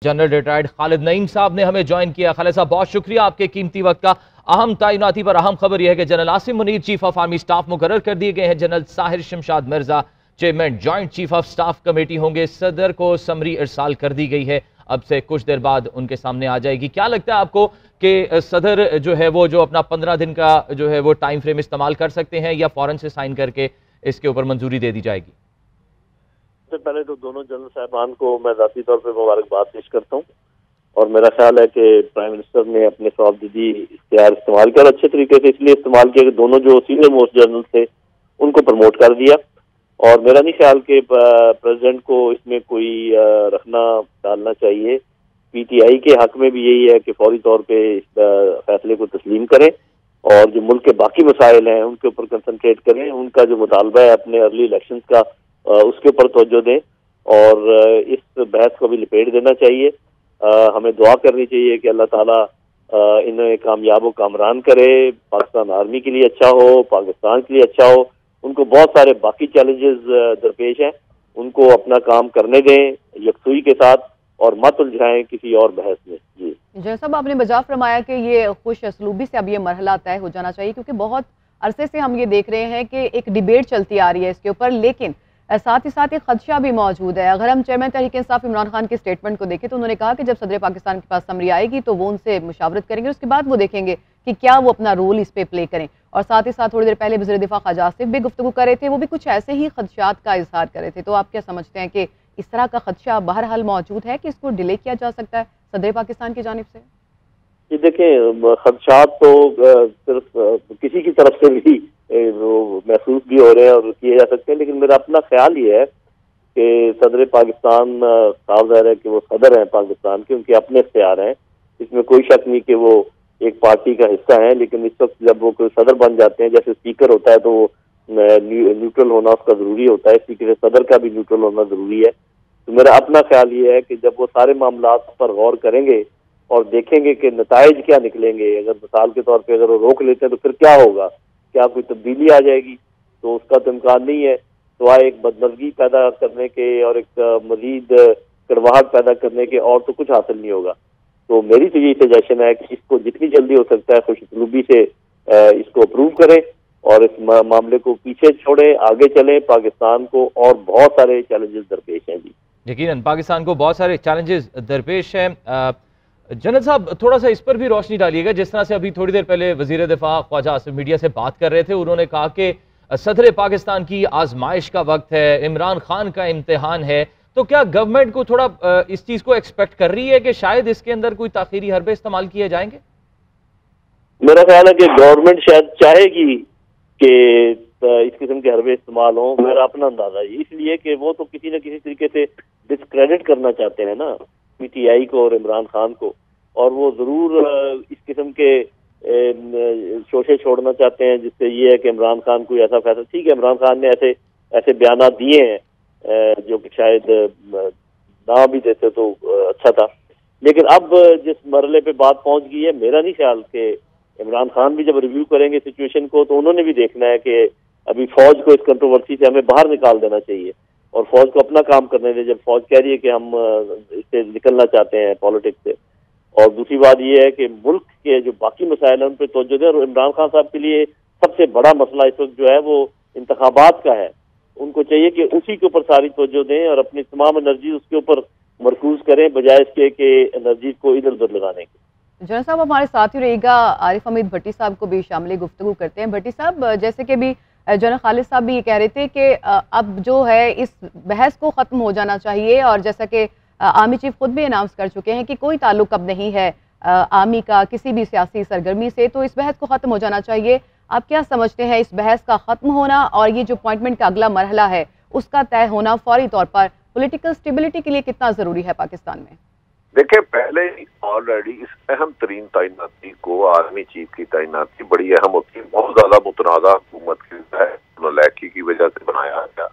General retired Khalid Naeem साहब ने हमें ज्वाइन किया। खालिद साहब, बहुत शुक्रिया आपके कीमती वक्त का। अहम तैनाती पर अहम खबर यह है कि general Asim Munir chief of army staff मुकर्रर कर दिए गए हैं। General Sahir Shamshad Mirza chairman joint chief of staff committee होंगे। सदर को समरी इरसाल कर दी गई है, अब से कुछ देर बाद उनके सामने आ जाएगी। क्या लगता है आपको कि सदर जो है वो जो अपना 15 दिन का जो है वो टाइम फ्रेम इस्तेमाल कर सकते हैं या फौरन से साइन करके इसके ऊपर मंजूरी दे दी जाएगी? सबसे पहले तो दोनों जनरल साहबान को मैं ज़ाती तौर पर मुबारकबाद पेश करता हूँ, और मेरा ख्याल है कि प्राइम मिनिस्टर ने अपने सवाबदीदी इख्तियार इस्तेमाल किया और अच्छे तरीके से इसलिए इस्तेमाल किया कि दोनों जो सीनियर मोस्ट जनरल थे उनको प्रमोट कर दिया। और मेरा नहीं ख्याल कि प्रेसिडेंट को इसमें कोई रखना डालना चाहिए। पीटीआई के हक में भी यही है कि फौरी तौर पे इस फैसले को तस्लीम करें और जो मुल्क के बाकी मसाइल हैं उनके ऊपर कंसंट्रेट करें। उनका जो मुतालबा है अपने अर्ली इलेक्शंस का, उसके ऊपर तवज्जो दें और इस बहस को भी लपेट देना चाहिए। हमें दुआ करनी चाहिए कि अल्लाह ताला इन्हें कामयाब व कामरान करे। पाकिस्तान आर्मी के लिए अच्छा हो, पाकिस्तान के लिए अच्छा हो। उनको बहुत सारे बाकी चैलेंजेस दरपेश हैं, उनको अपना काम करने दें यकसुई के साथ और मत उलझाएं किसी और बहस में। जी जय साहब, आपने बजा फरमाया कि ये खुश असलूबी से अब ये मरहला तय हो जाना चाहिए, क्योंकि बहुत अरसे से हम ये देख रहे हैं कि एक डिबेट चलती आ रही है इसके ऊपर, लेकिन साथ ही साथ एक खदशा भी मौजूद है। अगर हम चेयरमैन तहरीक इंसाफ इमरान खान के स्टेटमेंट को देखें तो उन्होंने कहा कि जब सदर पाकिस्तान के पास समरी आएगी तो वो उनसे मुशावरत करेंगे, उसके बाद वो देखेंगे कि क्या वो अपना रोल इस पे प्ले करें। और साथ ही साथ थोड़ी देर पहले वज़ीर दिफा ख्वाजा आसिफ भी गुफ्तगू कर रहे थे, वो भी कुछ ऐसे ही खदशात का इजहार कर रहे थे। तो आप क्या समझते हैं कि इस तरह का खदशा बहरहाल मौजूद है कि इसको डिले किया जा सकता है सदर पाकिस्तान की जानिब से? ये देखें, खदशात तो सिर्फ किसी की तरफ से भी वो महसूस भी हो रहे हैं और किए जा सकते हैं, लेकिन मेरा अपना ख्याल ये है कि सदर पाकिस्तान साफ ज़ाहिर है कि वो सदर हैं पाकिस्तान के, उनके अपने इख्तियार हैं, इसमें कोई शक नहीं कि वो एक पार्टी का हिस्सा है। लेकिन इस वक्त जब वो कोई सदर बन जाते हैं, जैसे स्पीकर होता है तो वो न्यूट्रल होना उसका ज़रूरी होता है, इसी तरह सदर का भी न्यूट्रल होना ज़रूरी है। तो मेरा अपना ख्याल ये है कि जब वो सारे मामलात पर गौर करेंगे और देखेंगे कि नताइज क्या निकलेंगे, अगर मिसाल के तौर पर अगर वो रोक लेते हैं तो फिर क्या होगा, क्या कोई तब्दीली आ जाएगी, तो उसका तो इम्कान नहीं है। तो एक बदनज़गी पैदा करने के और एक मजीद कड़वाहट पैदा करने के और तो कुछ हासिल नहीं होगा। तो मेरी तो यही सजेशन है कि इसको जितनी जल्दी हो सकता है खुशसलूबी से इसको अप्रूव करें और इस मामले को पीछे छोड़ें, आगे चलें। पाकिस्तान को और बहुत सारे चैलेंजेस दरपेश हैं। जी यकीनन पाकिस्तान को बहुत सारे चैलेंजेस दरपेश हैं। जनरल साहब, थोड़ा सा इस पर भी रोशनी डालिएगा। जिस तरह से अभी थोड़ी देर पहले वजीर दिफा ख्वाजा आसिफ मीडिया से बात कर रहे थे, उन्होंने कहा कि सदर पाकिस्तान की आजमाइश का वक्त है, इमरान खान का इम्तिहान है। तो क्या गवर्नमेंट को थोड़ा इस चीज को एक्सपेक्ट कर रही है कि शायद इसके अंदर कोई ताखीरी हरबे इस्तेमाल किए जाएंगे? मेरा ख्याल है कि गवर्नमेंट शायद चाहेगी कि इस किस्म के हरबे इस्तेमाल हों। मेरा अपना अंदाजा है, इसलिए कि वो तो किसी न किसी तरीके से डिस्क्रेडिट करना चाहते हैं ना पीटीआई को और इमरान खान को, और वो जरूर इस किस्म के शोशे छोड़ना चाहते हैं जिससे ये है कि इमरान खान कोई ऐसा फैसला, ठीक है इमरान खान ने ऐसे बयान दिए हैं जो कि शायद ना भी देते तो अच्छा था, लेकिन अब जिस मरले पे बात पहुंच गई है, मेरा नहीं ख्याल कि इमरान खान भी जब रिव्यू करेंगे सिचुएशन को तो उन्होंने भी देखना है कि अभी फौज को इस कंट्रोवर्सी से हमें बाहर निकाल देना चाहिए और फौज को अपना काम करने दें। जब फौज कह रही है कि हम इससे निकलना चाहते हैं पॉलिटिक्स से, और दूसरी बात ये है कि मुल्क के जो बाकी मसाइल हैं उन पर तवज्जो दें। और इमरान खान साहब के लिए सबसे बड़ा मसला इस वक्त जो है वो इंतखाबात का है, उनको चाहिए कि उसी के ऊपर सारी तवज्जो दें और अपनी तमाम एनर्जी उसके ऊपर मरकूज करें बजाय इसके कि एनर्जी को इधर उधर लगाने की। जनरल साहब, हमारे साथ ही रहेगा आरिफ हमीद भट्टी साहब को भी शामिल गुफ्तगू करते हैं। भट्टी साहब, जैसे कि भी जनरल खालिद साहब भी ये कह रहे थे कि अब जो है इस बहस को ख़त्म हो जाना चाहिए, और जैसा कि आर्मी चीफ खुद भी अनाउंस कर चुके हैं कि कोई ताल्लुक अब नहीं है आर्मी का किसी भी सियासी सरगर्मी से, तो इस बहस को ख़त्म हो जाना चाहिए। आप क्या समझते हैं इस बहस का ख़त्म होना और ये जो अपॉइंटमेंट का अगला मरहला है उसका तय होना फौरी तौर पर पॉलिटिकल स्टेबिलिटी के लिए कितना ज़रूरी है पाकिस्तान में? देखिए, पहले ऑलरेडी इस अहम तरीन तैनाती को, आर्मी चीफ की तैनाती बड़ी अहम होती है, बहुत ज्यादा मुतनाज़ा हुकूमत की लैकी की वजह से बनाया गया।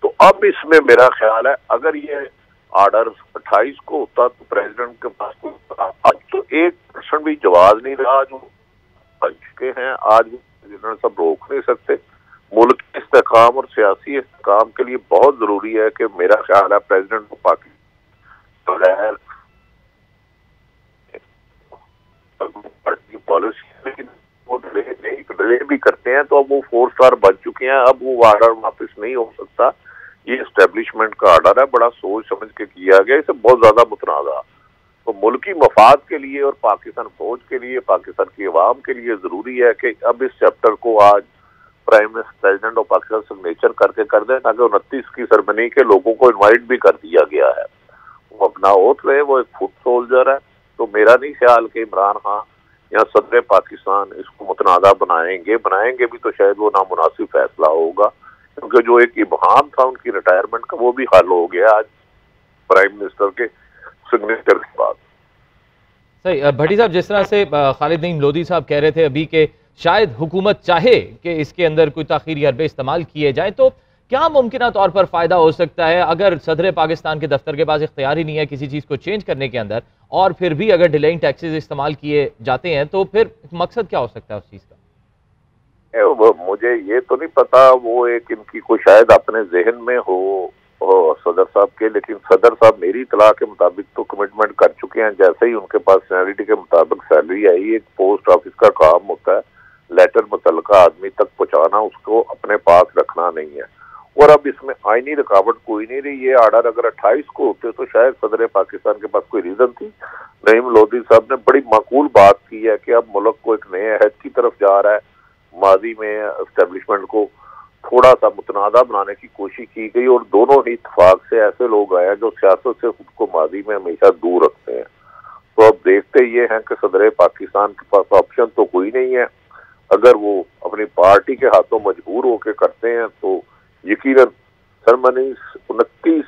तो अब इसमें मेरा ख्याल है अगर ये आर्डर 28 को होता तो प्रेसिडेंट के पास अब तो 1% भी जवाब नहीं रहा, जो बन चुके हैं आज प्रेसिडेंट सब रोक नहीं सकते। मुल्क के इस्तेकाम और सियासी इस्तेकाम के लिए बहुत जरूरी है कि मेरा ख्याल है प्रेसिडेंट को पाकिस्तान बगैर पॉलिसी, लेकिन वो डिले भी करते हैं। तो अब वो 4 स्टार बन चुके हैं, अब वो ऑर्डर वापस नहीं हो सकता। ये एस्टेब्लिशमेंट का ऑर्डर है, बड़ा सोच समझ के किया गया, इसे बहुत ज्यादा मुतनाज़ा। तो मुल्की मफाद के लिए और पाकिस्तान फौज के लिए, पाकिस्तान की अवाम के लिए जरूरी है कि अब इस चैप्टर को आज प्रेसिडेंट ऑफ पाकिस्तान सिग्नेचर करके कर दें, ताकि 29 की सरमनी के लोगों को इनवाइट भी कर दिया गया है। वो अपना ओथ ले, वो एक फुट सोल्जर है। तो मेरा नहीं ख्याल कि इमरान खान या सदर पाकिस्तान इसको मुतनाज़ा बनाएंगे भी तो शायद वो नामुनासिब फैसला होगा, क्योंकि जो एक इबहाम था उनकी रिटायरमेंट का वो भी हल हो गया आज प्राइम मिनिस्टर के सिग्नेचर के बाद। सही भट्टी साहब, जिस तरह से खालिद नईम लोधी साहब कह रहे थे अभी के शायद हुकूमत चाहे कि इसके अंदर कोई ताखीरी हरबे इस्तेमाल किए जाए, तो क्या मुमकिन तौर पर फ़ायदा हो सकता है अगर सदर पाकिस्तान के दफ्तर के पास इख्तियार ही नहीं है किसी चीज़ को चेंज करने के अंदर, और फिर भी अगर डिलेइंग टैक्सेस इस्तेमाल किए जाते हैं तो फिर मकसद क्या हो सकता है उस चीज़ का? मुझे ये तो नहीं पता, वो एक इनकी कोई शायद अपने जहन में हो सदर साहब के, लेकिन सदर साहब मेरी इतला के मुताबिक तो कमिटमेंट कर चुके हैं। जैसे ही उनके पास सीनियरिटी के मुताबिक सैलरी आई, एक पोस्ट ऑफिस का काम होता है लेटर मुतल्लिका आदमी तक पहुंचाना, उसको अपने पास रखना नहीं है। और अब इसमें आईनी रुकावट कोई नहीं रही। ये आर्डर अगर 28 को होते तो शायद सदर पाकिस्तान के पास कोई रीजन थी। नईम लोधी साहब ने बड़ी माकूल बात की है कि अब मुल्क को एक नए अहद की तरफ जा रहा है। माजी में एस्टेब्लिशमेंट को थोड़ा सा मुतनाज़ा बनाने की कोशिश की गई, और दोनों ही इत्तेफाक से ऐसे लोग आए हैं जो सियासत से खुद को माजी में हमेशा दूर रखते हैं। तो अब देखते ये हैं कि सदर पाकिस्तान के पास ऑप्शन तो कोई नहीं है। अगर वो अपनी पार्टी के हाथों मजबूर होकर करते हैं तो यकीनन सरमनी 29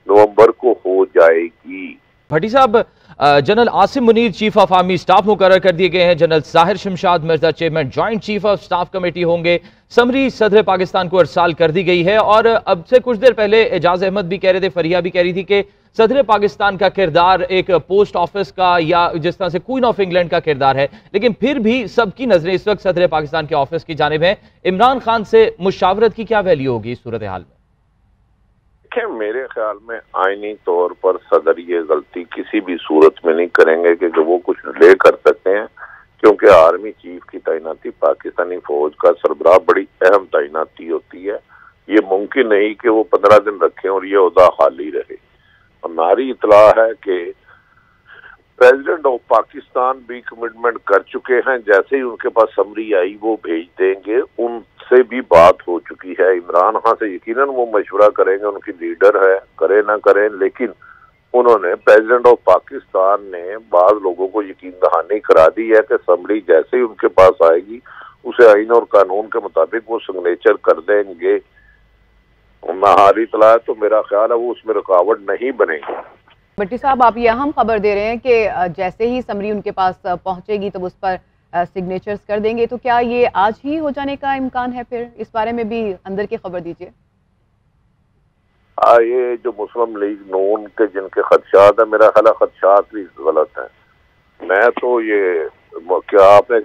नवंबर को हो जाएगी। भट्टी साहब, general Asim Munir chief of army staff मुकर्रर कर दिए गए हैं। General Sahir Shamshad Mirza chairman joint chief of staff committee होंगे। समरी सदर पाकिस्तान को अरसाल कर दी गई है, और अब से कुछ देर पहले एजाज अहमद भी कह रहे थे, फरिया भी कह रही थी कि सदर पाकिस्तान का किरदार एक पोस्ट ऑफिस का या जिस तरह से क्वीन ऑफ इंग्लैंड का किरदार है, लेकिन फिर भी सबकी नजरें इस वक्त सदर पाकिस्तान के ऑफिस की जानिब है। इमरान खान से मुशावरत की क्या वैल्यू होगी इस सूरत हाल में? मेरे ख्याल में आईनी तौर पर सदर ये गलती किसी भी सूरत में नहीं करेंगे कि वो कुछ डिले कर सकते हैं, क्योंकि आर्मी चीफ की तैनाती पाकिस्तानी फौज का सरबराह बड़ी अहम तैनाती होती है। ये मुमकिन नहीं कि वो 15 दिन रखें और ये ओहदा खाली रहे। हमारी इतला है कि प्रेसिडेंट ऑफ पाकिस्तान भी कमिटमेंट कर चुके हैं, जैसे ही उनके पास समरी आई वो भेज देंगे। उनसे भी बात हो चुकी है, इमरान खान से यकीनन वो मशवरा करेंगे, उनकी लीडर है, करे ना करें, लेकिन उन्होंने प्रेसिडेंट ऑफ पाकिस्तान ने बाद लोगों को यकीन दहानी करा दी है कि समरी जैसे ही उनके पास आएगी उसे आईन और कानून के मुताबिक वो सिग्नेचर कर देंगे। हमारी इतला है तो मेरा ख्याल है वो उसमें रुकावट नहीं बनेगी। भट्टी साहब, आप ये अहम खबर दे रहे हैं कि जैसे ही समरी उनके पास पहुंचेगी तो उस पर सिग्नेचर्स कर देंगे, तो क्या ये आज ही हो जाने का इम्कान है? फिर इस बारे में भी अंदर की खबर दीजिए। ये जो मुस्लिम लीग नून के जिनके खदशात है, मेरा ख्याल खदशात भी गलत है। मैं तो ये क्या आपने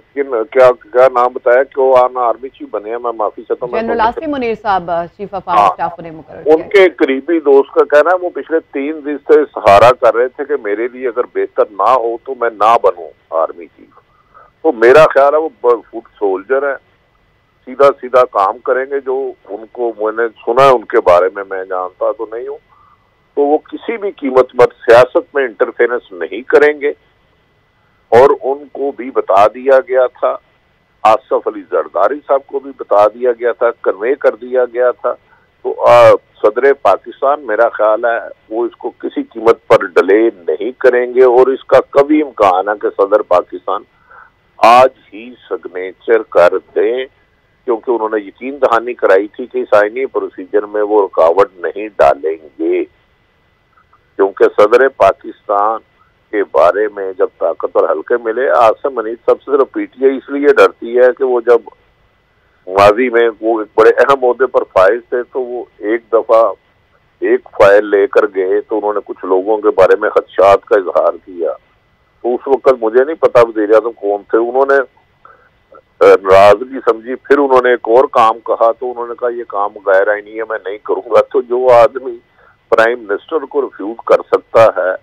क्या नाम बताया कि वो आर्मी चीफ बने हैं? मैं माफी चाहता हूँ, जनरल आसिम मुनीर साहब चीफ ऑफ आर्मी स्टाफ ने मुकर्रर किया। उनके करीबी दोस्त का कहना है वो पिछले 3 दिन से सहारा कर रहे थे कि मेरे लिए अगर बेहतर ना हो तो मैं ना बनूं आर्मी चीफ। तो मेरा ख्याल है वो फुट सोल्जर है, सीधा सीधा काम करेंगे। जो उनको मैंने सुना है उनके बारे में, मैं जानता तो नहीं हूँ, तो वो किसी भी कीमत पर सियासत में इंटरफेरेंस नहीं करेंगे। और उनको भी बता दिया गया था, आसफ अली जरदारी साहब को भी बता दिया गया था, कन्वे कर दिया गया था। तो सदर पाकिस्तान मेरा ख्याल है वो इसको किसी कीमत पर डिले नहीं करेंगे, और इसका कभी इम्कान है कि सदर पाकिस्तान आज ही सिग्नेचर कर दें, क्योंकि उन्होंने यकीन दहानी कराई थी कि इस आईनी प्रोसीजर में वो रुकावट नहीं डालेंगे। क्योंकि सदर पाकिस्तान के बारे में जब ताकत और हल्के मिले, आसिम मुनीर सबसे सिर्फ पीटीआई इसलिए डरती है कि वो जब माजी में वो एक बड़े अहम ओहदे पर फाइज थे तो वो एक दफा एक फाइल लेकर गए तो उन्होंने कुछ लोगों के बारे में खदशात का इजहार किया। तो उस वक्त मुझे नहीं पता वज़ीर-ए-आज़म कौन थे, उन्होंने नाराजगी समझी, फिर उन्होंने एक और काम कहा तो उन्होंने कहा ये काम गैर आईनी है, मैं नहीं करूंगा। तो जो आदमी प्राइम मिनिस्टर को रिफ्यूज कर सकता है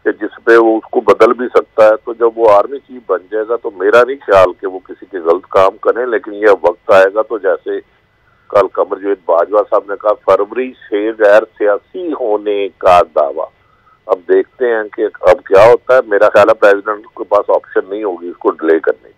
کہ جس پہ وہ اس کو بدل بھی سکتا ہے. تو جب وہ آرمی چیف بن جائے گا تو میرا نہیں خیال کہ وہ کسی کے غلط کام کریں، لیکن یہ وقت آئے گا تو جیسے کل قمر جاوید باجوہ صاحب نے کہا فروری سے غیر سیاسی ہونے کا دعویٰ. اب دیکھتے ہیں کہ اب کیا ہوتا ہے. میرا خیال ہے پریزیڈنٹ کے پاس آپشن نہیں ہوگی اس کو ڈیلے کرنے کی.